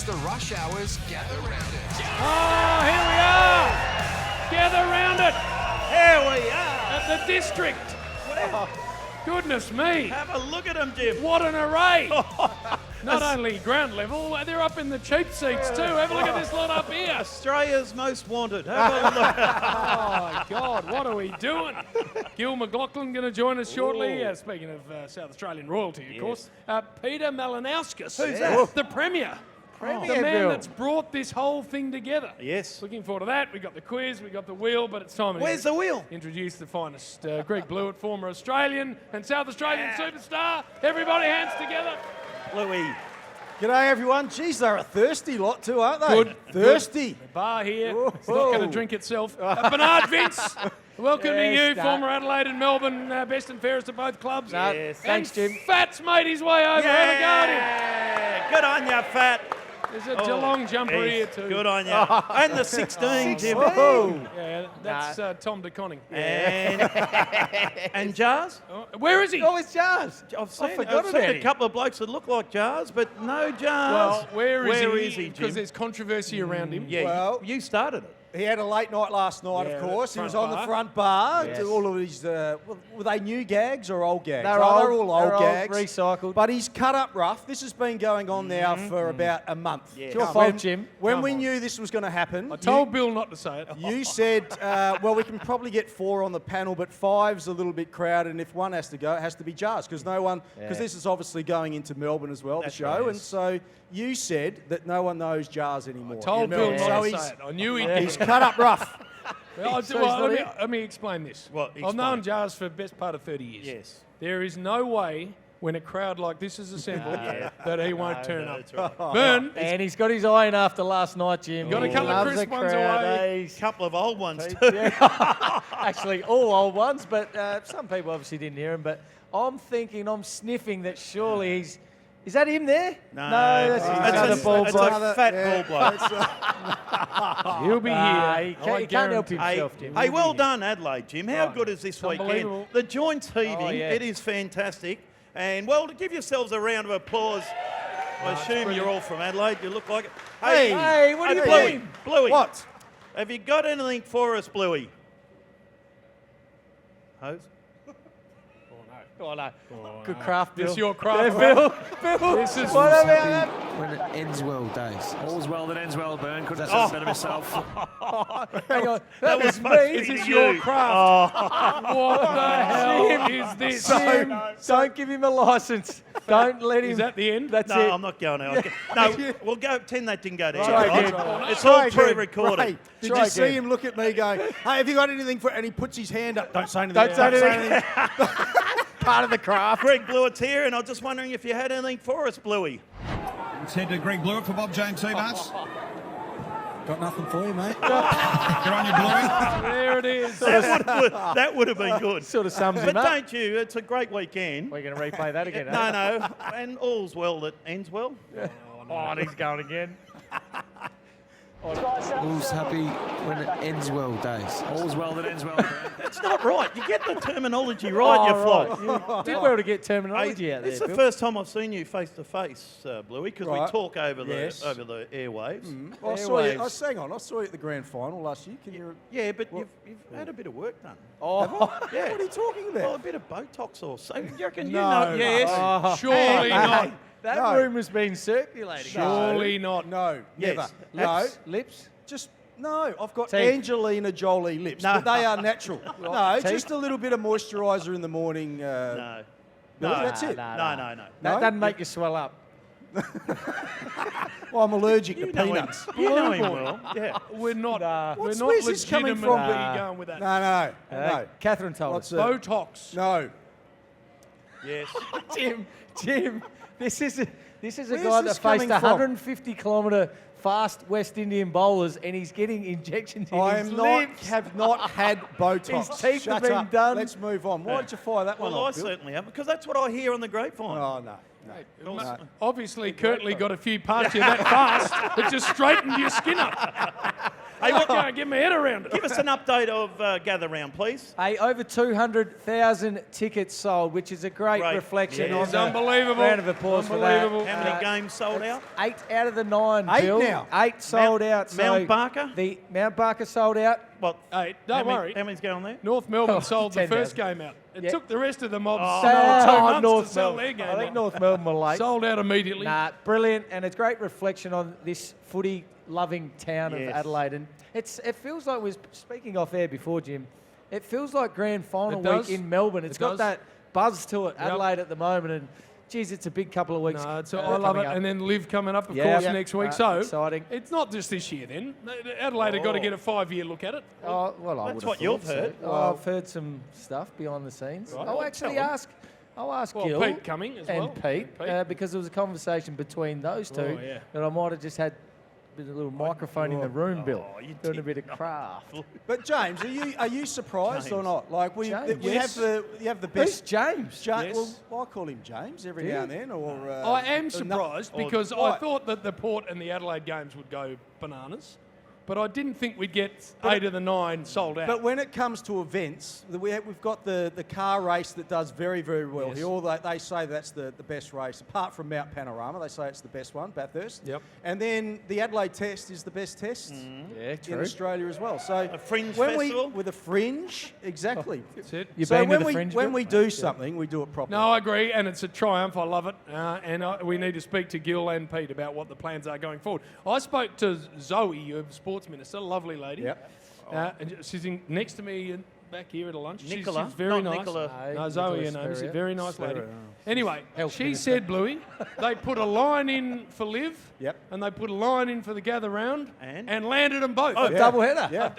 It's the Rush Hours Gather Round It. Oh, here we are! Gather round it Here we are. at the district. Wow. Goodness me. Have a look at them, Jim. What an array. Not only ground level, they're up in the cheap seats too. Have a look at this lot up here. Australia's most wanted. Have a look. Oh, God, what are we doing? Gillon McLachlan going to join us shortly. Speaking of South Australian royalty, of course. Peter Malinauskas. Who's that? The Premier. The Premier man Bill. that's brought this whole thing together. Yes. Looking forward to that. We got the quiz, we got the wheel, but it's time to Where's the wheel? introduce the finest. Greg Blewett, former Australian and South Australian superstar. Everybody hands together. Blewy. G'day everyone. Geez, they're a thirsty lot too, aren't they? Good. Thirsty. The bar here, Whoa. it's not going to drink itself. Bernard Vince, welcome to Yes, you, Dad. former Adelaide and Melbourne, best and fairest of both clubs. Yes. Thanks, and Jim. Fat's made his way over. Have a go at him. Yeah. Good on you, Fat. There's a Geelong jumper here Yes, too. Good on you. And the 16, Jim. Whoa. Yeah, that's Tom DeConning. And Jars? Where is he? Oh, it's Jars. I've seen, forgot I've seen about a him. couple of blokes that look like Jars, but no Jars. Well, where is he? Jim? Because there's controversy around him. Yeah, Well- you started it. He had a late night last night, Yeah, of course. He front was on bar. the front bar. Yes. To all of his, were they new gags or old gags? They're Oh, old. they're all old They're old, gags. recycled. But he's cut up rough. This has been going on now for about a month. Yeah. It's your When- fault, Jim. When Come we on. knew this was going to happen, I told Bill not to say it. you said, well, we can probably get 4 on the panel, but 5's a little bit crowded, and if one has to go, it has to be Jars, because Yeah. this is obviously going into Melbourne as well, That's the show, right. and so you said that no one knows Jars anymore. Told in Bill Melbourne. not So to he's, say it. I knew he'd he's cut up rough. Well, So he's not here? let me explain this. What? I've known Explain. Jars for the best part of 30 years. Yes. There is no way when a crowd like this is assembled that he won't turn up. That's right. Burn, And he's got his eye in after last night, Jim. Got a He couple of loves crisp the ones crowd, away. eh? A couple of old ones too. Yeah. Actually, all old ones, but some people obviously didn't hear him. But I'm sniffing that surely he's... Is that him there? No, that's his other ball it's bloke. a fat yeah. ball bloke. he'll be here. He I can't help guarantee. himself, Jim. Hey, well done, Adelaide, Jim. How Right. good is this It's weekend? unbelievable. The joint's heaving. Oh, yeah. It is fantastic. And, well, to give yourselves a round of applause, I assume you're all from Adelaide. You look like it. Hey, what are you Bluey, doing? Bluey. What? Have you got anything for us, Bluey? Hose? Oh, no. Good craft, Bill. This your craft. Yeah, Bill. This is What about that? When it ends well, days. All's well that ends well, Byrne. Couldn't have said it better myself. Hang on. That was must me. be This is you. your craft. What the hell is this? Don't give him a license. Don't let him. Is that the end? That's No, it. I'm not going out. No, we'll go pretend that didn't go to Try air. again. right? It's Try all again. pre-recorded. Ray, did Try you see again. him look at me going, hey, have you got anything for... And he puts his hand up. Don't say anything. Don't say anything. Part of the craft. Greg Blewett's here, and I'm just wondering if you had anything for us, Bluey. Let's head to Greg Blewett for Bob James Seabass. Got nothing for you, mate. Good on you, Bluey. There it is. That would have been good. Sort of sums But him up. don't you? It's a great weekend. We're going to replay that again. No, and all's well that ends well. Oh, and he's going again. All's happy when it ends well, days. All's well that ends well, Byrne. It's not right. You get the terminology right, you flog. You did well to get terminology out there, It's the Bill. first time I've seen you face to face, Bluey, because we Right. talk over the Yes. airwaves. I saw you. Airwaves. Hang on. I saw you at the grand final last year. Can you... Yeah, but you've had a bit of work done. Oh, Yeah. What are you talking about? Well, a bit of Botox or so. You reckon No. you know? Yes. Oh. Surely not. that No. rumour's been circulating. Surely not. No, Yes. never. Lips? No, Lips? just... No, I've got Teeth. Angelina Jolie lips, No. but they are natural. No, Teeth? just a little bit of moisturiser in the morning. No. Billy, No. that's it. No. That No? doesn't make you swell up. Well, I'm allergic You to know him. peanuts. You know him well. Yeah. We're not. Nah. We're What's- not where's this coming from? legitimately going with that. No. Catherine told What's us. it? Botox. No. Yes. Jim, this is a Where's guy that this faced coming from? 150-kilometre fast West Indian bowlers, and he's getting injections in I his am not, lips. have not had Botox. His teeth Shut have been up. done. Let's move on. Why did you fire that one Well, I off, Bill? certainly have, because that's what I hear on the grapevine. Oh, no. No. Obviously, Curtly got a few parts of you that fast. It just straightened your skin up. Hey, I can't get my head around it. give us an update of Gather Round, please. Hey, over 200,000 tickets sold, which is a great reflection Yeah. on It's the unbelievable. round of applause for that. Unbelievable. How many games sold out? 8 out of the 9, 8 Bill. now? 8 sold out. Mount Barker? The Mount Barker sold out. What? Hey, don't worry. How many's going there? North Melbourne Oh, sold the 10,000. first game out. It Yeah. took the rest of the mobs Oh, 2 months to sell their game I think out. North Melbourne were late. Sold out immediately. Nah, brilliant, and it's great reflection on this footy-loving town Yes. of Adelaide. And it feels like we were speaking off air before, Jim. It feels like grand final It does. week in Melbourne. It's It got does. that buzz to it. Yep. Adelaide at the moment, and geez, it's a big couple of weeks. No, I love it. And then Liv coming up, of Yeah. course, Yeah. next week. So Exciting. it's not just this year then. Adelaide have got to get a 5-year look at it. Oh, well, I That's would what have you've thought heard. So. Oh, I've heard some stuff behind the scenes. Right. I'll Well, actually tell 'em. I'll ask Well, Gil Pete coming as well. and Pete, Pete. because there was a conversation between those two Oh, yeah. that I might have just had with a little microphone in the room, Bill, you doing a did bit of craft. But James, are you surprised or not? Like we James. have Yes. you have the Who's best. James? Yes. Well, I call him James every Do you? now and then. Or I am no- surprised or- because I Right. thought that the Port and the Adelaide games would go bananas, but I didn't think we'd get 8 of the 9 sold out. But when it comes to events, we've got the car race that does very, very well Yes. here. All they say that's the best race, apart from Mount Panorama. They say it's the best one, Bathurst. Yep. And then the Adelaide Test is the best test Yeah, in true. Australia as well. So A fringe when festival? with a fringe, exactly. That's it. You've so been when to the Fringe, when Bill? we do something, we do it properly. No, I agree, and it's a triumph. I love it, and we need to speak to Gil and Pete about what the plans are going forward. I spoke to Zoe, your sports minister, lovely lady. Yep. And she's next to me back here at a lunch. Nicola? She's very Not nice. Nicola. No, Zoe, her Nicola name is. Spurrier. Very nice lady. Spurrier. Anyway, Health she minister. said, Blewy, they put a line in for Liv, Yep. and they put a line in for the gather round, And? landed them both. A double header. Yeah.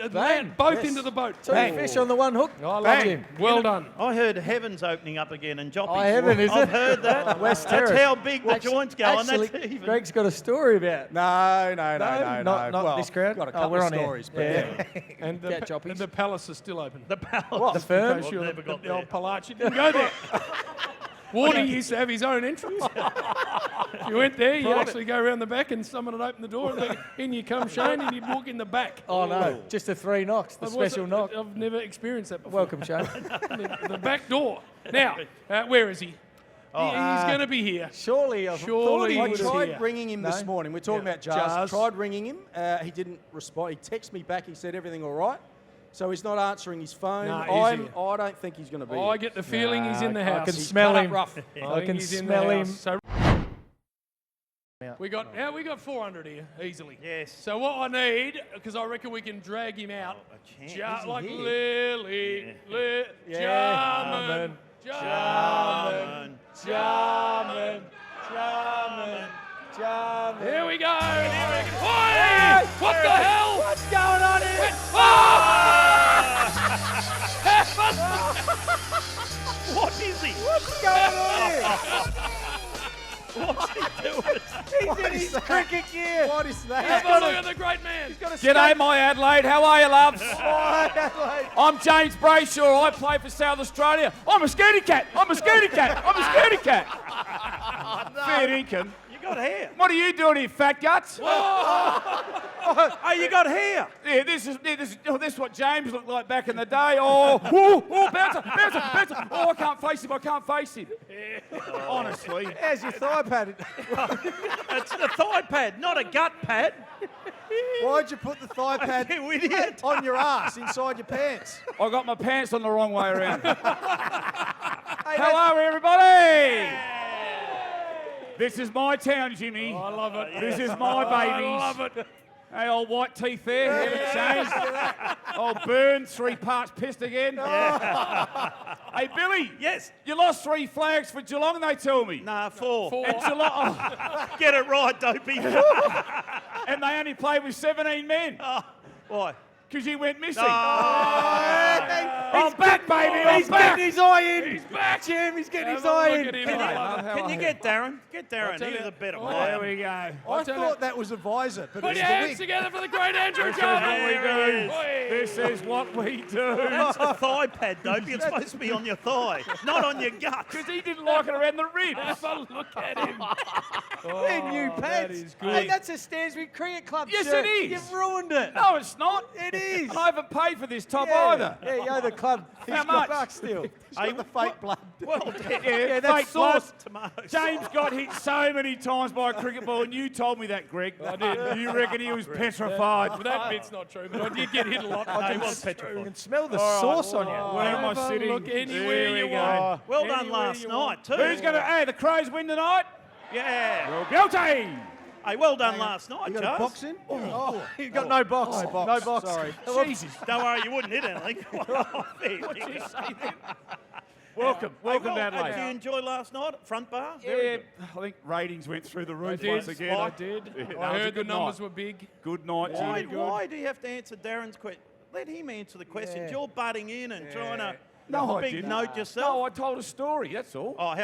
Both Yes. into the boat. Two fish on the one hook. I love Bang. him. Well done. I heard Heaven's opening up again and Joppies. Oh, Heaven, is I've it? heard that. West That's Terrace. how big the joint's going. Actually, That's even. Greg's got a story about it. No, not Well, this crowd. Got a Oh, couple we're of on air. stories, but Yeah. And Get joppies. the palace is still open. The palace. The firm. In case you're never got the old there. Palach. You didn't go there. Warne used to have his own entrance. If you went there, you'd actually go around the back and someone would open the door and then in you come Shane and you'd walk in the back. Oh, no. Just the 3 knocks, the It was- special knock. I've never experienced that before. Welcome, Shane. The back door. Now, where is he? He's going to be here. Surely, I Surely thought I he he would was tried here. ringing him this No? morning. We're talking Yeah. about Jars. Jars. Tried ringing him. He didn't respond. He texted me back. He said everything all right. So he's not answering his phone. Nah, I he's here. don't think he's going to be. I get the feeling he's in the I house. can He's smell cut up him. rough. I I think can he's in smell the him. house. So Yeah. we got 400 here easily. Yes. So what I need, because I reckon we can drag him out, chance. like Isn't Lily, Jarman. Jarman. Here we go. Oi! What the hell? What's going on here? What is he? What's going on here? What's he doing? He's in his cricket gear. What is that? Have a look at the great man. G'day, my Adelaide. How are you, loves? Adelaide. I'm James Brayshaw. I play for South Australia. I'm a scaredy cat. I'm a scaredy cat. I'm a scaredy cat. Fair dinkum. You got hair. What are you doing here, fat guts? Oh, you got hair. Yeah, this is what James looked like back in the day. Oh, bouncer. Oh, I can't face him. Honestly. How's your thigh pad? It's the thigh pad, not a gut pad. Why'd you put the thigh pad You idiot. on your ass inside your pants? I got my pants on the wrong way around. Hello, everybody. This is my town, Jimmy. I love it. This is my babies. I love it. Hey, old white teeth there, haven't changed. Old Burn, 3 parts pissed again. Hey, Billy. Yes. You lost 3 flags for Geelong, they tell me. Nah, 4. And Geelong, Get it right, Dopey. and they only played with 17 men. Why? Because you went missing. I'm back, baby. He's getting his eye in. He's back. Jim, he's getting his Have a eye look in. at him. Can you get Darren? Get Darren. tell He was you- a better oh, player. There we go. I tell thought you- that was a visor, but Put it's your the hands wig. together for the great Andrew This is Jarman. what we There he do. is. This is what we do. That's a thigh pad, Dopey. It's supposed to be on your thigh, not on your gut. Because he didn't like it around the ribs. Have a look at him. They're new that pads. is good. Hey, that's a Stansbury Cricket Club Yes, shirt. it is. You've ruined it. No, it's not. It is. And I haven't paid for this top Yeah. either. Yeah, you owe the club How 50 much? bucks still. Hey, The fake blood. well, Yeah, that's fake blood. sauce. tomatoes. James got hit so many times by a cricket ball, and you told me that, Greg. I did. You reckon he was petrified? Well, that bit's not true, but I did get hit a lot. No, he was You petrified. can smell the All right. sauce on you. Where am I Have a sitting? Look anywhere There you we go. want. Well done Anywhere last you night, want. too. Who's going to... Hey, the Crows win tonight? Yeah. Well, guilty. Hey, well done last night, You got a Jars. box in? Oh, You got no box. No box. No box. Sorry. Jesus, don't worry, you wouldn't hit anything. What'd you say then? Welcome. Welcome to Did you Adelaide. enjoy last night? Front bar? Yeah, I think ratings went through the I roof did. once again. I did. Yeah, that I was a heard the good numbers night. were big. Good night, Why, Jimmy. why do you have to answer Darren's question? Let him answer the questions. You're butting in and trying to No, I big didn't. note yourself. No, I told a story, that's all. Oh,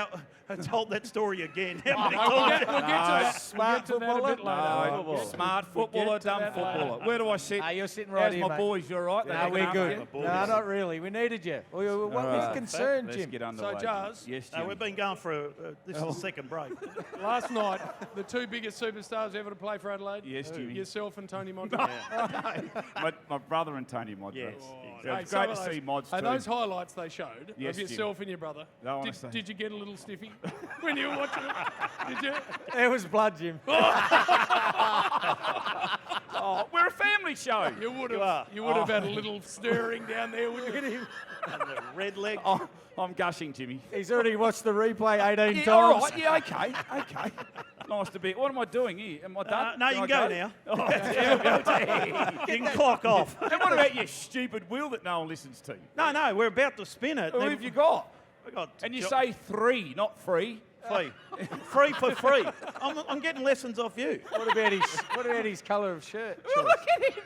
I told that story again. How many We'll times? get to that. Smart We'll get to that a bit footballer. later. No, smart footballer, to dumb that footballer. later. Where do I sit? Ah, you're sitting right How's here, my mate. boys? You all right? No, They're we're looking good. after you? No, not really. We needed you. What was the concern, Let's Jim? get underway. So, Jars, Yes, No, Jim. we've been going for this is the second break. last night, the two biggest superstars ever to play for Adelaide. Yes, Jimmy. Yourself and Tony Montgomery. my brother and Tony Modra. Yes. Yeah, it's Hey, great some to of see those- Mods And too. those highlights they showed Yes, of yourself and your brother. No, honestly. Did you get a little sniffy when you were watching it? Did you? It was blood, Jim. Oh, we're a family show. You would You have. are. You would have had a little stirring down there, wouldn't you? Red leg. Oh, I'm gushing, Jimmy. He's already watched the replay 18 Yeah, times. all right. Yeah, okay. Okay. Nice to be. What am I doing here? Am I done? No, you can I go now. Oh, You can clock off. and what about your stupid wheel that no one listens to? No, we're about to spin it. Who have you got? We got And you say 3, not free. free. Free for free. I'm getting lessons off you. What about his colour of shirt? Look at him.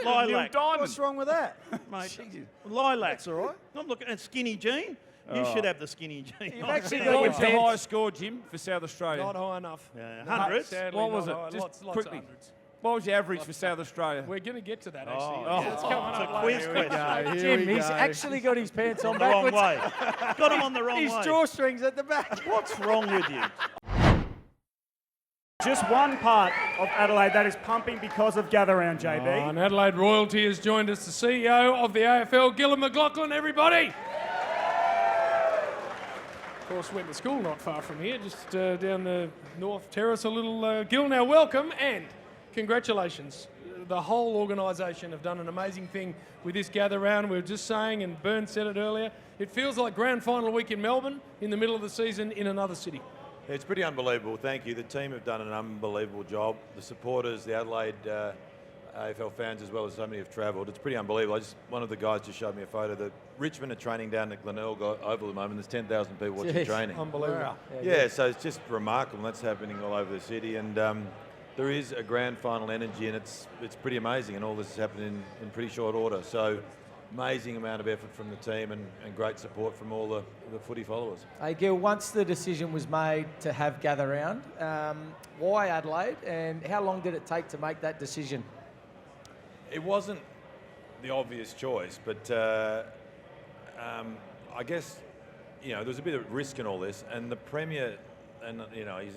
Lilac. Neil Diamond. What's wrong with that? Mate. Lilac. All right. I'm looking at skinny jean. You should have the skinny jean. You've actually What got was your the pants. highest score, Jim, for South Australia? Not high enough. Hundreds. Sadly, What was not it? high. Just Lots quickly. of hundreds. What was your average for South Australia? We're going to get to that, actually. Oh, It's coming it's up a quiz later. question. Jim, he's actually got his pants on The wrong backwards. way. Got him on the wrong His way. drawstrings at the back. What's wrong with you? Just one part of Adelaide that is pumping because of Gather Round, JB. And Adelaide Royalty has joined us, the CEO of the AFL, Gillon McLachlan, everybody. Of course, went to school not far from here, just down the North Terrace a little. Gil, now welcome and congratulations. The whole organisation have done an amazing thing with this gather round. We were just saying, and Byrne said it earlier, it feels like grand final week in Melbourne in the middle of the season in another city. It's pretty unbelievable, thank you. The team have done an unbelievable job. The supporters, the Adelaide AFL fans as well as so many have travelled. It's pretty unbelievable. One of the guys just showed me a photo that Richmond are training down at Glenelg Oval at the moment. There's 10,000 people watching Jeez, training. Unbelievable. Yeah, so it's just remarkable. That's happening all over the city. And there is a grand final energy and it's pretty amazing. And all this is happening in pretty short order. So amazing amount of effort from the team and great support from all the footy followers. Hey, Gil, once the decision was made to have Gather Round, why Adelaide and how long did it take to make that decision? It wasn't the obvious choice, but I guess, there was a bit of risk in all this, and the Premier, and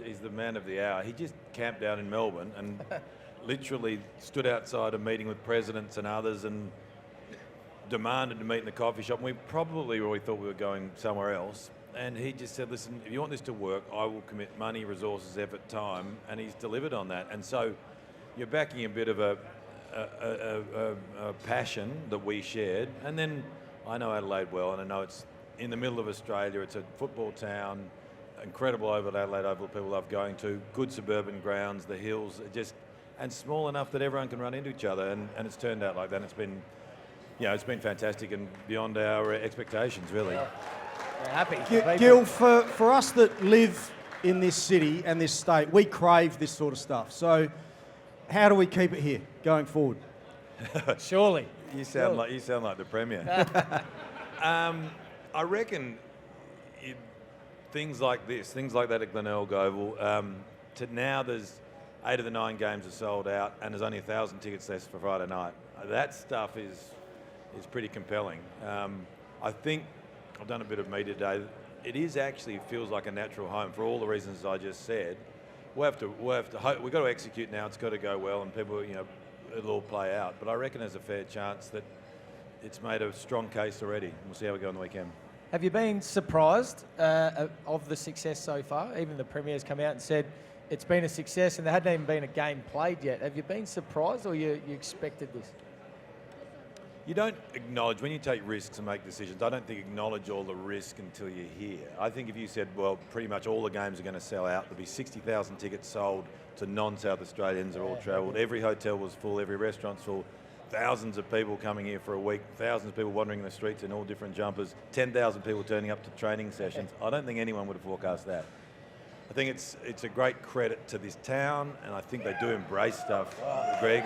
he's the man of the hour, he just camped out in Melbourne and literally stood outside a meeting with presidents and others and demanded to meet in the coffee shop. And we probably really thought we were going somewhere else. And he just said, listen, if you want this to work, I will commit money, resources, effort, time. And he's delivered on that. And so you're backing a bit of a passion that we shared. And then I know Adelaide well, and I know it's in the middle of Australia. It's a football town, incredible Oval, Adelaide Oval people love going to, good suburban grounds, the hills, and small enough that everyone can run into each other. And it's turned out like that. And it's been fantastic and beyond our expectations, really. We're happy. Gil, for us that live in this city and this state, we crave this sort of stuff. So how do we keep it here going forward? Surely. You sound like the Premier. I reckon things like this, things like that at Glenelg Oval, to now there's 8 of the 9 games are sold out and there's only 1,000 tickets left for Friday night. That stuff is pretty compelling. I think I've done a bit of media today. It actually feels like a natural home for all the reasons I just said. We've got to execute now. It's got to go well, and people, it'll all play out. But I reckon there's a fair chance that it's made a strong case already. We'll see how we go on the weekend. Have you been surprised of the success so far? Even the Premier's come out and said it's been a success, and there hadn't even been a game played yet. Have you been surprised, or you expected this? You don't acknowledge, when you take risks and make decisions, I don't think acknowledge all the risk until you're here. I think if you said, well, pretty much all the games are going to sell out, there'll be 60,000 tickets sold to non-South Australians, are all travelled, every hotel was full, every restaurant's full, thousands of people coming here for a week, thousands of people wandering the streets in all different jumpers, 10,000 people turning up to training sessions. I don't think anyone would have forecast that. I think it's a great credit to this town, and I think they do embrace stuff, Greg,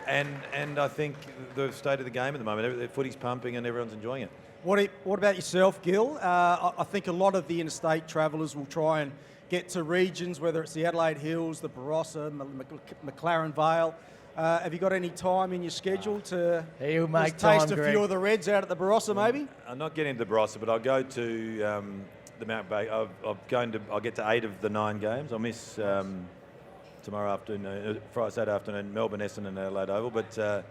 and I think the state of the game at the moment, the footy's pumping and everyone's enjoying it. What about yourself, Gil? I think a lot of the interstate travellers will try and get to regions, whether it's the Adelaide Hills, the Barossa, McLaren Vale. Have you got any time in your schedule to taste a few of the Reds out at the Barossa, maybe? I'm not getting to the Barossa, but I'll go to the Mount Bay. I'll get to 8 of the 9 games. I'll miss tomorrow afternoon, Saturday afternoon, Melbourne, Essendon and Adelaide Oval, but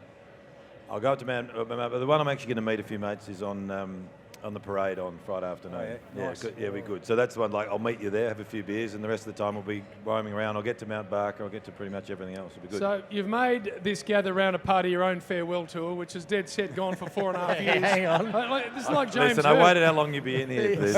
I'll go up to Mount. The one I'm actually going to meet a few mates is on the parade on Friday afternoon. Oh, nice. We're good. So that's the one. I'll meet you there, have a few beers, and the rest of the time we'll be roaming around. I'll get to Mount Barker. I'll get to pretty much everything else. It'll be good. So you've made this gather round a part of your own farewell tour, which is dead set gone for 4.5 years. Hang on. This is like James. Listen, I waited how long you'd be in here for this.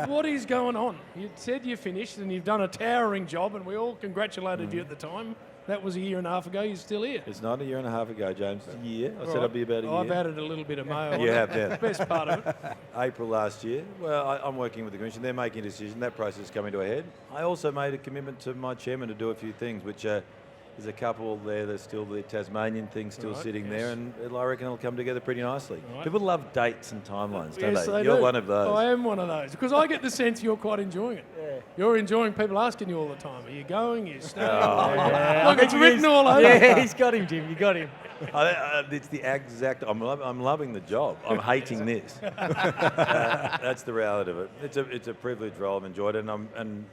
What is going on? You said you finished, and you've done a towering job, and we all congratulated you at the time. That was a year and a half ago. You're still here. It's not a year and a half ago, James. It's a year. I said I'd be about a year. I've added a little bit of mail. You have, yeah. Best part of it. April last year. Well, I'm working with the Commission. They're making a decision. That process is coming to a head. I also made a commitment to my chairman to do a few things, which there's a couple there. There's still the Tasmanian thing still sitting there, and I reckon it'll come together pretty nicely. Right. People love dates and timelines, don't Yes, they? they You're do. one of those. I am one of those, because I get the sense you're quite enjoying it. Yeah. You're enjoying people asking you all the time, are you going, are you staying? Look, it's written all over. Yeah, he's got him, Jim. You got him. It's the exact. I'm loving the job. I'm hating this. That's the reality of it. It's a privileged role. I've enjoyed it, and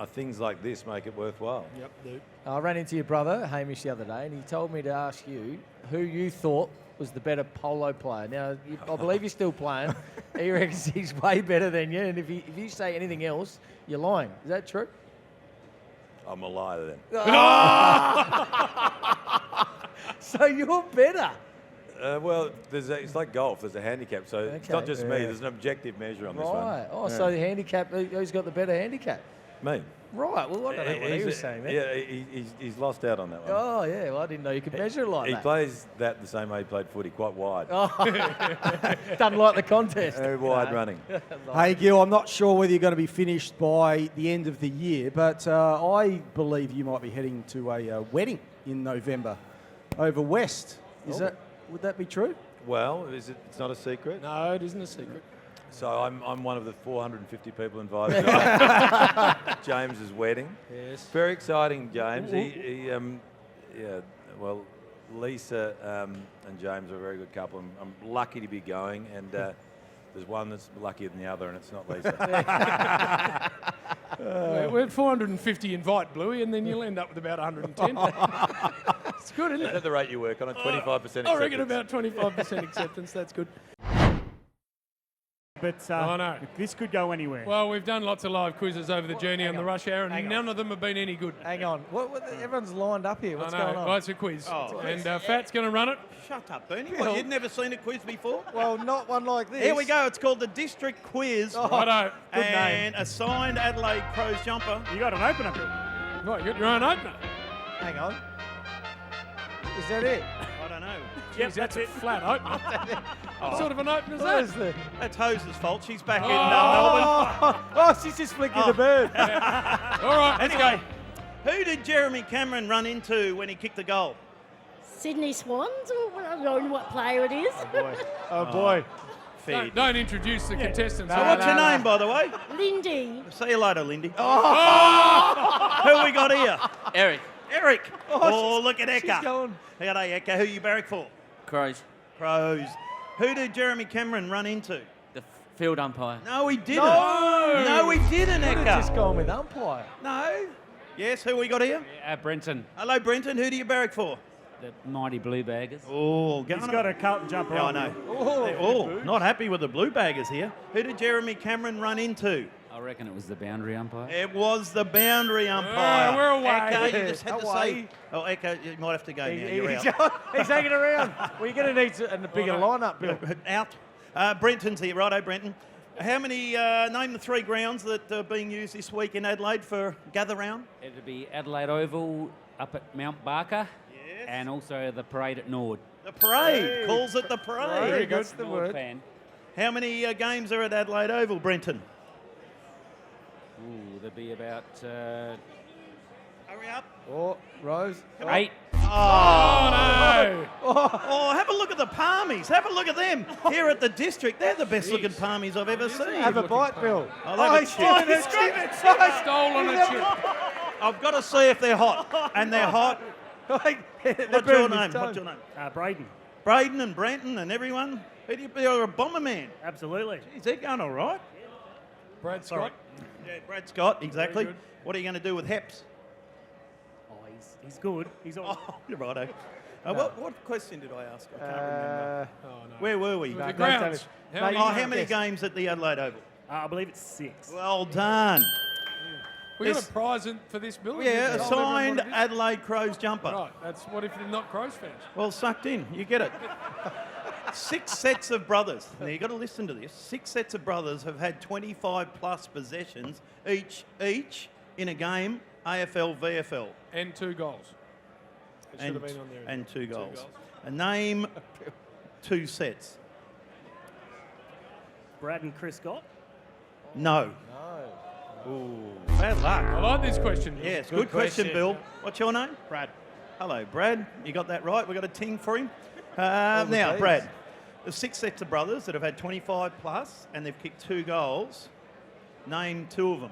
things like this make it worthwhile. Yep, dude. I ran into your brother, Hamish, the other day, and he told me to ask you who you thought was the better polo player. Now, I believe you're still playing. He reckons he's way better than you, and if you say anything else, you're lying. Is that true? I'm a liar then. So you're better. Well, it's like golf. There's a handicap, so it's not just me. There's an objective measure on this one. Right. Oh, so the handicap, who's got the better handicap? Me. Right. Well, I don't know what he was saying there. Yeah, he's lost out on that one. Oh, yeah. Well, I didn't know you could measure it like He that. plays that the same way he played footy, quite wide. Oh. Doesn't like the contest. Very wide running. Hey, Gil, I'm not sure whether you're going to be finished by the end of the year, but I believe you might be heading to a wedding in November over west. Would that be true? Well, it's not a secret? No, it isn't a secret. So I'm one of the 450 people invited to James's wedding. Yes. Very exciting, James. Lisa and James are a very good couple. I'm lucky to be going, and there's one that's luckier than the other, and it's not Lisa. We're at 450 invite, Blewy, and then you'll end up with about 110. It's good, isn't it? At the rate you work on, 25% acceptance. I reckon about 25% acceptance. That's good. But I know. this could go anywhere. Well, we've done lots of live quizzes over the journey on the rush hour, and Hang none of them have been any good. Hang on. Everyone's lined up here. What's I know. going on? Well, it's a quiz. And Fat's going to run it. Shut up, Bernie. What, you'd never seen a quiz before? Well, not one like this. Here we go. It's called the District Quiz. Righto. Good and a signed Adelaide Crows jumper. You got an opener. Right, you got your own opener. Hang on. Is that it? I don't know. Yep, that's a flat opener. What sort of an opener is What that? is the... That's Hose's fault. She's back in Melbourne. Oh, she's just flicking the bird. All right. Anyway, who did Jeremy Cameron run into when he kicked the goal? Sydney Swans, or I don't know what player it is. Oh boy. Fair. Don't introduce the contestants. So what's your name, by the way? Lindy. See you later, Lindy. Who we got here? Eric. Eric. Oh, look at She's Eka. going. G'day, Eka. Who you barrack for? Crows. Crows. Who did Jeremy Cameron run into? The field umpire. No, he didn't. No! No, he didn't, Could have just Eka. gone with umpire. No. Yes, who we got here? Brenton, Hello, Brenton. Who do you barrack for? The mighty blue baggers. Oh, he's got a Carlton jumper Yeah, I on. know. Oh, Not happy with the blue baggers here. Who did Jeremy Cameron run into? I reckon it was the boundary umpire. It was the boundary umpire. we're away. Eka, you just had to Away. say. Oh, Eka, you might have to go now. You're He's out. hanging around. Well, you're going to need a bigger lineup, Bill. Out. Brenton's here. Righto, Brenton. How many, name the 3 grounds that are being used this week in Adelaide for gather round? It'd be Adelaide Oval up at Mount Barker. Yes. And also the parade at Nord. The parade. Calls it the parade. Very good. That's the word. fan. How many games are at Adelaide Oval, Brenton? Ooh, there'd be about Hurry up. Oh, Rose. 8. Oh, no. Oh, have a look at the palmies. Have a look at them here at the district. They're the best looking palmies I've ever seen. Have a bite, Bill. I'll have a he's chip. stealing He's a chip. Stolen a chip. I've got to see if they're hot. And they're hot. What's your name? What's your name? Braden. Braden and Brenton and everyone. Who do you be? You're a bomber man. Absolutely. Is they're going all right. Brad Scott. Yeah, Brad Scott, exactly. Very good. What are you going to do with Heps? Oh, he's good. He's all Oh, you're righto. What question did I ask? I can't remember. Oh, no. Where were we? The grounds. How many games at the Adelaide Oval? I believe it's 6. Well done. We got This- a prize for this, Bill. Yeah, You a told everyone signed what it is? Adelaide Crows jumper. Right, that's what if they're not Crows fans? Well, sucked in. You get it. 6 sets of brothers. Now, you've got to listen to this. 6 sets of brothers have had 25-plus possessions each in a game, AFL, VFL. And 2 goals. It should have been on there. And 2 goals. And name 2 sets. Brad and Chris Scott. No. Ooh, bad luck. I like this question. Yes, good question, Bill. What's your name? Brad. Hello, Brad. You got that right. We got a ting for him. Now, Brad, there's 6 sets of brothers that have had 25 plus, and they've kicked 2 goals. Name 2 of them.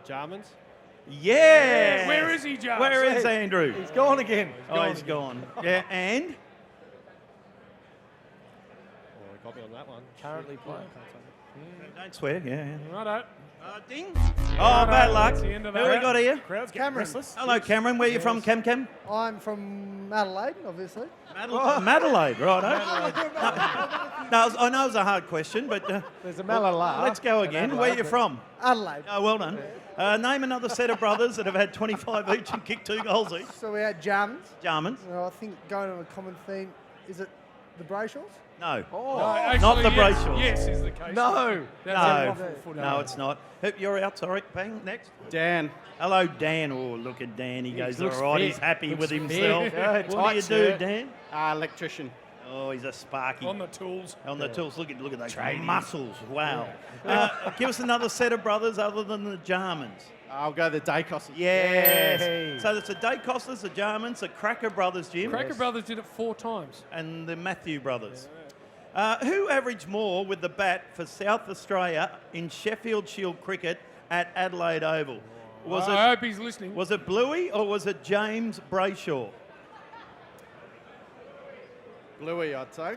Jarman's? Yes. Where is he, Jarman? Where is Andrew? He's gone again. He's gone. Yeah, and Oh, he got me on that one. Currently playing. don't swear. Yeah. Righto. Ding. Oh, bad luck. That's the end of Who that. we got here? Crowds get Cameron. restless. Hello, Cameron. Where you from, Cam? I'm from Adelaide, obviously. Madelaide, right? No, I know it's a hard question, but There's a Malala. let's go again. Where you from? Adelaide. Oh, well done. Name another set of brothers that have had 25 each and kicked 2 goals each. So we had Jarman's. Jarman's? I think going on a common theme, is it the Brayshaws? No. No, Not the actually, yes. Brayshaws. Yes, is the case. No. That's No. a waffle footy. No, it's not. You're out, sorry. Bang, next. Dan. Hello, Dan. Oh, look at Dan. He goes, all looks right, fit. he's happy with Looks himself. fit. Yeah, What do tight you do, shirt. Dan? Electrician. Oh, he's a sparky. On the tools. On the tools. Look at those muscles. Wow. Give us another set of brothers other than the Jarmans. I'll go the Dacos. Yes. Yay. So it's the Dacostas, the Jarmans, the Cracker Brothers, Jim. Cracker Brothers did it 4 times. And the Matthew Brothers. Who averaged more with the bat for South Australia in Sheffield Shield cricket at Adelaide Oval? I hope he's listening. Was it Blewy or was it James Brayshaw? Blewy, I'd say.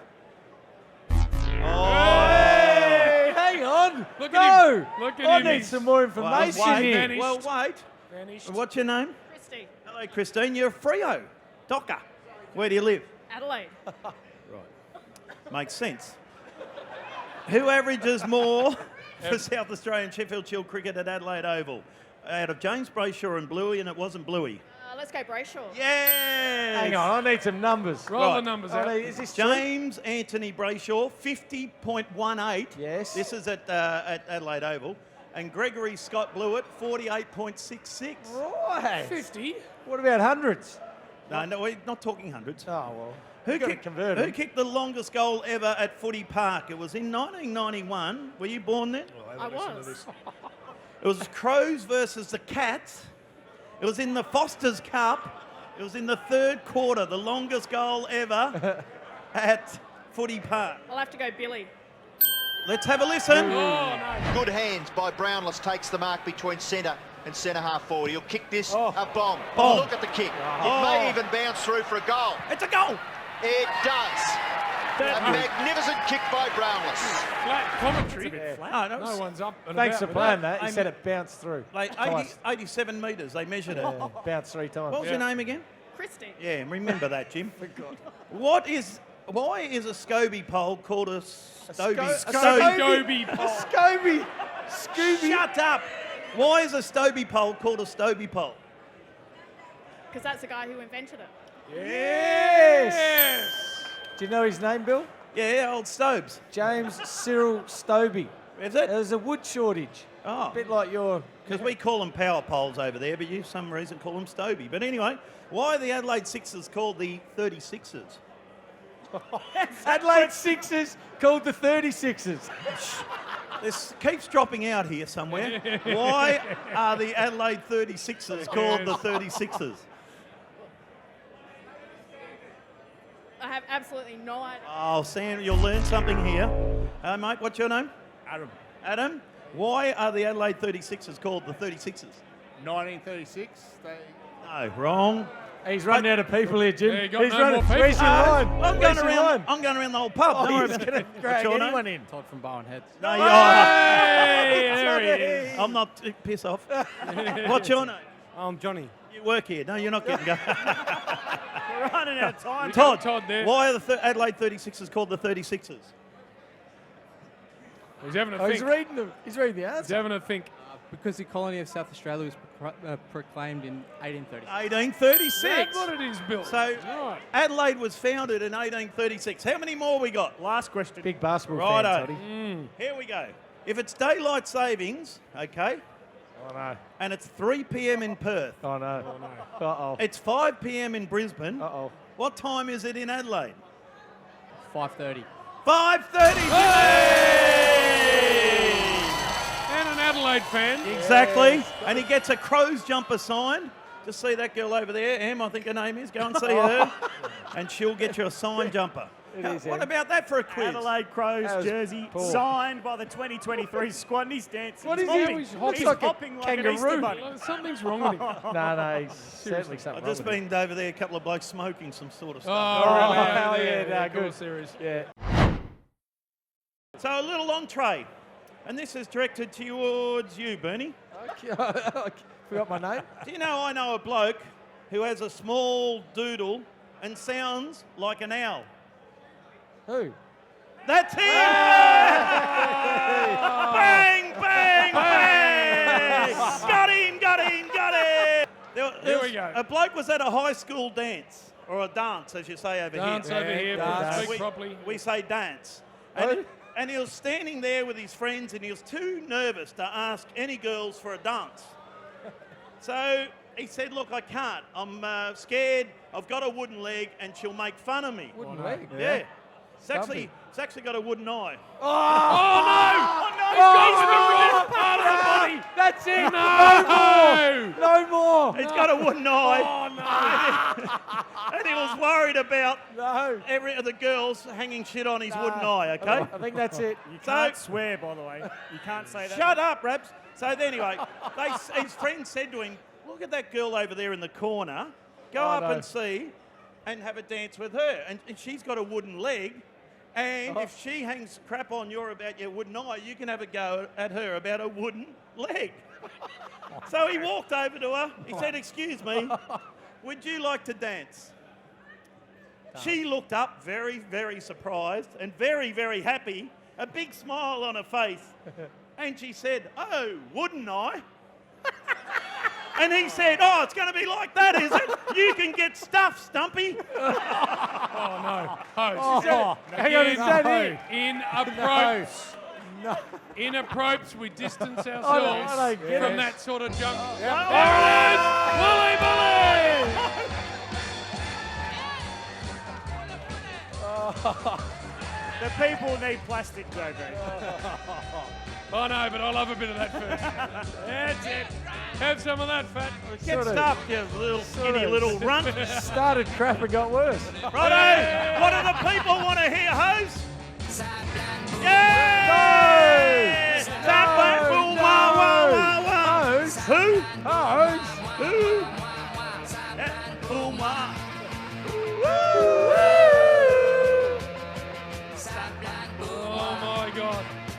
Hey, hang on. Look no. at him. Look at I him. need He's- some more information here. Vanished. Well, wait. Vanished. What's your name? Christy. Hello, Christine. You're a Freo. Docker. Where do you live? Adelaide. Makes sense. Who averages more for South Australian Sheffield Shield cricket at Adelaide Oval? Out of James Brayshaw and Blewy, and it wasn't Blewy. Let's go Brayshaw. Yes! Hang on, I need some numbers. Roll the numbers out. Is this true? James Anthony Brayshaw, 50.18. Yes. This is at Adelaide Oval. And Gregory Scott Blewett, 48.66. Right. 50. What about hundreds? No, we're not talking hundreds. Oh, well. Who gotta kicked, convert who 'em. kicked the longest goal ever at Footy Park? It was in 1991. Were you born then? I was. It was Crows versus the Cats. It was in the Foster's Cup. It was in the third quarter, the longest goal ever at Footy Park. I'll have to go Billy. Let's have a listen. Good hands by Brownless, takes the mark between centre and centre half forward. He'll kick this a bomb. Bomb. Look at the kick. It may even bounce through for a goal. It's a goal. It does. A magnificent kick by Brownless. Flat commentary. No one's up. And Thanks about for with playing that. that. He said it bounced through. Like 87 metres, they measured it. Yeah, bounced 3 times. What was your name again? Christy. Yeah, remember that, Jim. Why is a SCOBY pole called a Stoby? Scooby pole. Scooby. Scooby. Shut up. Why is a Stoby pole called a Stoby pole? Because that's the guy who invented it. Yes. Do you know his name, Bill? Yeah, old Stobes. James Cyril Stoby. Is it? There's a wood shortage. Oh. A bit like your... Because we call them power poles over there, but you, for some reason, call them Stoby. But anyway, why are the Adelaide Sixers called the 36ers? Adelaide Sixers called the 36ers. This keeps dropping out here somewhere. Why are the Adelaide 36ers called the 36ers? I have absolutely no idea. Oh, Sam, you'll learn something here. Mate, what's your name? Adam. Adam, why are the Adelaide 36ers called the 36ers? 1936. No, wrong. He's running out of people here, Jim. Yeah, you got He's no running. more people. Where's your line? I'm Where's going your around. line? I'm going around the whole pub. Oh, Don't worry he's about going it. to drag What's your anyone name? in. Todd from Bowen Heads. No, you are. Hey, there he is. I'm not. Piss off. What's your name? I'm Johnny. You work here. No, you're not getting go. We're running out of time. Todd, there. why are the Adelaide 36ers called the 36ers? He's having a Oh, think. he's reading them. He's reading the He's answer. having a think. Because the colony of South Australia was proclaimed in 1830. 1836. That's what it is, Bill. So Right. Adelaide was founded in 1836. How many more we got? Last question. Big basketball fan, Righto. Toddy. Here we go. If it's daylight savings, okay, Oh, no. and it's 3 p.m. in Perth, Oh, no. Uh-oh. it's 5 p.m. in Brisbane, Uh-oh. what time is it in Adelaide? 5:30. 5:30. And an Adelaide fan. Exactly. And he gets a Crows jumper signed. Just see that girl over there, Em, I think her name is. Go and see her. And she'll get you a signed jumper. It is, What Em. about that for a quiz? Adelaide Crows That was jersey poor. signed by the 2023 squad, and he's dancing. What he's is he? hopping. He's hopping He's like a hopping like an Easter kangaroo. bunny. Something's wrong with him. No, he's certainly something I've wrong just with him. been over there, a couple of blokes smoking some sort of Oh, stuff. really? hell yeah, Yeah, no, cool good. series. Yeah. So a little entree. And this is directed towards you, Bernie. Forgot my name. Do you know I know a bloke who has a small doodle and sounds like an owl? Who? That's him! Bang, bang, bang! Got him, got him, got him! There we go. A bloke was at a high school dance, or a dance, as you say over Dance here. over here, dance. but speak properly. We say dance. Oh. And he was standing there with his friends, and he was too nervous to ask any girls for a dance. So he said, look, I can't. I'm scared. I've got a wooden leg, and she'll make fun of me. Wooden leg. Yeah. It's actually got a wooden eye. Oh, no! He's got the wrong part of the body. That's it. No! No more. He's got a wooden eye. Oh, no! And he was worried about No. every of the girls hanging shit on his wooden eye, okay? I think that's it. You can't swear, by the way. You can't say that. Shut up, Raps. So anyway, his friend said to him, look at that girl over there in the corner. Go up and see and have a dance with her. And she's got a wooden leg. And if she hangs crap on you about your wooden eye, you can have a go at her about a wooden leg. So he walked over to her. He said, excuse me, would you like to dance? She looked up very, very surprised and very, very happy, a big smile on her face. And she said, oh, wouldn't I? And he said, oh, it's going to be like that, is it? You can get stuffed, Stumpy. Oh, no. Host. Oh, hang on, is that it? In approach. In approach, we distance ourselves I don't get from it. that sort of jump. Yeah. There it is! Bully, bully! The people need plastic, JB. I know, but I love a bit of that first. That's it. Have some of that, Fat. Get stuffed, you little skinny little runt. Started crap and got worse. Righto, what do the people want to hear, host? Yeah! Stop that fool, wah, wah, wah, wah. Who? Who? That fool, wah.